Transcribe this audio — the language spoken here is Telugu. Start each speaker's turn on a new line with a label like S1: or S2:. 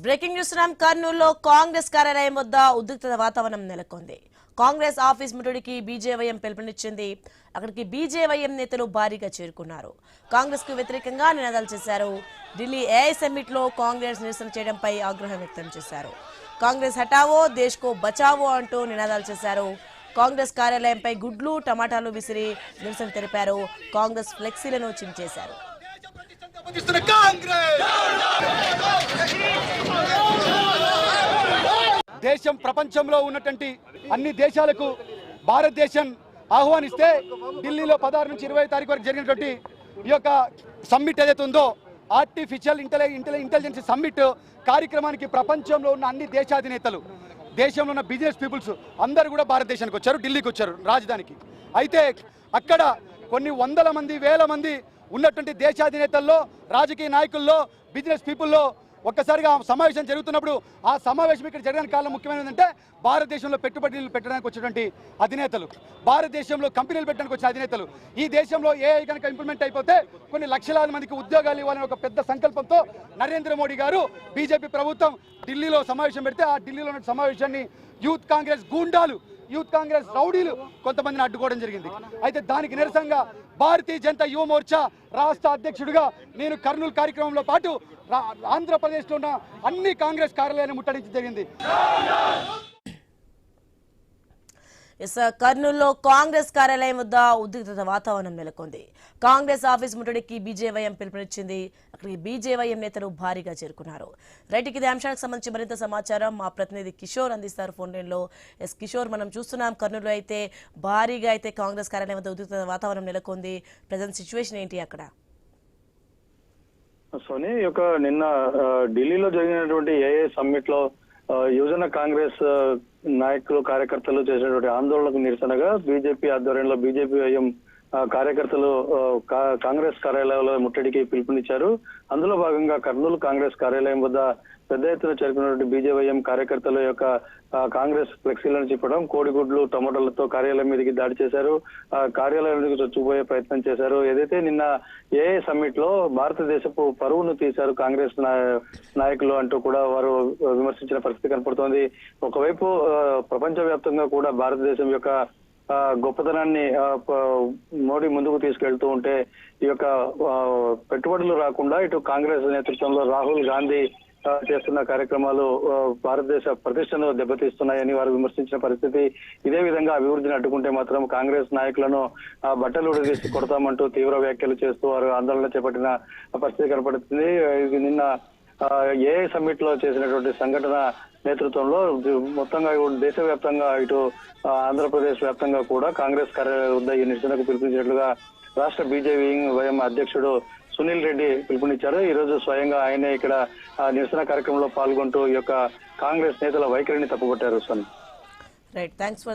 S1: బ్రేకింగ్ న్యూస్ కర్నూలులో కాంగ్రెస్ కార్యాలయం వద్ద ఉద్రిక్తత వాతావరణం నెలకొంది. కాంగ్రెస్ ఆఫీస్ ముట్టడికి బీజేవైఎం పిలుపునిచ్చింది. అక్కడికి బీజేవైఎం నేతలు భారీగా చేరుకున్నారు. కాంగ్రెస్ కు వ్యతిరేకంగా నినాదాలు చేశారు. ఢిల్లీ ఏఐ సమ్మిట్ లో కాంగ్రెస్ నిరసన చేయడంపై ఆగ్రహం వ్యక్తం చేశారు. కాంగ్రెస్ హటావో దేశ్ కో బచావో అంటూ నినాదాలు చేశారు. కాంగ్రెస్ కార్యాలయంపై గుడ్లు టమాటాలు విసిరి నిరసన తెలిపారు. కాంగ్రెస్ ఫ్లెక్సీలను చించేశారు.
S2: దేశం ప్రపంచంలో ఉన్నటువంటి అన్ని దేశాలకు భారతదేశం ఆహ్వానిస్తే ఢిల్లీలో 16 నుంచి 20 తారీఖు వరకు జరిగినటువంటి ఈ యొక్క సమ్మిట్ ఏదైతే ఉందో ఆర్టిఫిషియల్ ఇంటెలిజెన్స్ సమ్మిట్ కార్యక్రమానికి ప్రపంచంలో ఉన్న అన్ని దేశాధినేతలు, దేశంలో ఉన్న బిజినెస్ పీపుల్స్ అందరూ కూడా భారతదేశానికి వచ్చారు, ఢిల్లీకి వచ్చారు రాజధానికి. అయితే అక్కడ కొన్ని వందల మంది వేల మంది ఉన్నటువంటి దేశాధినేతల్లో, రాజకీయ నాయకుల్లో, బిజినెస్ పీపుల్లో ఒక్కసారిగా సమావేశం జరుగుతున్నప్పుడు ఆ సమావేశం ఇక్కడ జరగడానికి కారణం ముఖ్యమైనది ఏంటంటే భారతదేశంలో పెట్టుబడులు పెట్టడానికి వచ్చినటువంటి అధినేతలు, భారతదేశంలో కంపెనీలు పెట్టడానికి వచ్చిన అధినేతలు, ఈ దేశంలో ఏఐ కనుక ఇంప్లిమెంట్ అయిపోతే కొన్ని లక్షలాది మందికి ఉద్యోగాలు ఇవ్వాలని ఒక పెద్ద సంకల్పంతో నరేంద్ర మోడీ గారు, బీజేపీ ప్రభుత్వం ఢిల్లీలో సమావేశం పెడితే ఆ ఢిల్లీలో ఉన్న సమావేశాన్ని యూత్ కాంగ్రెస్ గూండాలు, యూత్ కాంగ్రెస్ రౌడీలు కొంతమందిని అడ్డుకోవడం జరిగింది. అయితే దానికి నిరసనగా భారతీయ జనతా యువ మోర్చా రాష్ట్ర అధ్యక్షుడిగా నేను కర్నూలు కార్యక్రమంలో పాటు ఆంధ్రప్రదేశ్లో ఉన్న అన్ని కాంగ్రెస్ కార్యాలయాన్ని ముట్టడించడం జరిగింది.
S1: కర్నూలులో కాంగ్రెస్ కార్యాలయం వద్ద ఉద్రిక్తత వాతావరణం నెలకొంది. కాంగ్రెస్ ఆఫీస్ ముట్టడికి బీజేవైఎం పిలుపునిచ్చింది. అక్కడికి బీజేవైఎం నేతలు భారీగా చేరుకున్నారు. రైట్, ఇదే అంశానికి సంబంధించి మరింత సమాచారం మా ప్రతినిధి కిషోర్ అందిస్తారు ఫోన్ లైన్లో. కిషోర్, మనం చూస్తున్నాం కర్నూలులో అయితే భారీగా అయితే కాంగ్రెస్ కార్యాలయం వద్ద ఉద్రిక్తత వాతావరణం నెలకొంది. ప్రజెంట్ సిచ్యువేషన్ ఏంటి అక్కడ?
S3: సోని, నిన్న ఢిల్లీలో జరిగినటువంటి ఏఐ సమ్మిట్ లో యువజన కాంగ్రెస్ నాయకులు, కార్యకర్తలు చేసినటువంటి ఆందోళనకు నిరసనగా బీజేపీ ఆధ్వర్యంలో బీజేపీఐఎం కార్యకర్తలు కాంగ్రెస్ కార్యాలయంలో ముట్టడికి పిలుపునిచ్చారు. అందులో భాగంగా కర్నూలు కాంగ్రెస్ కార్యాలయం వద్ద పెద్ద ఎత్తున చేరుకున్నటువంటి బీజేవైఎం కార్యకర్తల యొక్క కాంగ్రెస్ ఫ్లెక్సీలను చెప్పడం, కోడిగుడ్లు టమాటాలతో కార్యాలయం మీదకి దాడి చేశారు. కార్యాలయం మీదకి చొచ్చుకుపోయే ప్రయత్నం చేశారు. ఏదైతే నిన్న ఏఐ సమ్మిట్ లో భారతదేశపు పరువును తీశారు కాంగ్రెస్ నాయకులు అంటూ కూడా వారు విమర్శించిన పరిస్థితి కనపడుతోంది. ఒకవైపు ప్రపంచవ్యాప్తంగా కూడా భారతదేశం యొక్క గొప్పతనాన్ని మోడీ ముందుకు తీసుకెళ్తూ ఉంటే ఈ యొక్క పెట్టుబడులు రాకుండా ఇటు కాంగ్రెస్ నేతృత్వంలో రాహుల్ గాంధీ చేస్తున్న కార్యక్రమాలు భారతదేశ ప్రతిష్టను దెబ్బతీస్తున్నాయని వారు విమర్శించిన పరిస్థితి. ఇదే విధంగా అభివృద్ధిని అడ్డుకుంటే మాత్రం కాంగ్రెస్ నాయకులను బట్టలు ఉడదీసి కొడతామంటూ తీవ్ర వ్యాఖ్యలు చేస్తూ వారు ఆందోళన చేపట్టిన పరిస్థితి కనపడుతుంది. నిన్న ఏఐ సమ్మిట్ లో చేసినటువంటి సంఘటన నేతృత్వంలో మొత్తంగా దేశవ్యాప్తంగా ఇటు ఆంధ్రప్రదేశ్ వ్యాప్తంగా కూడా కాంగ్రెస్ కార్యాలయం వద్ద ఈ నిరసనకు పిలుపునిచ్చినట్లుగా రాష్ట్ర బీజేవైఎం అధ్యక్షుడు సునీల్ రెడ్డి పిలుపునిచ్చారు. ఈ రోజు స్వయంగా ఆయనే ఇక్కడ నిరసన కార్యక్రమంలో పాల్గొంటూ ఈ యొక్క కాంగ్రెస్ నేతల వైఖరిని తప్పుపట్టారు.
S1: Right, thanks for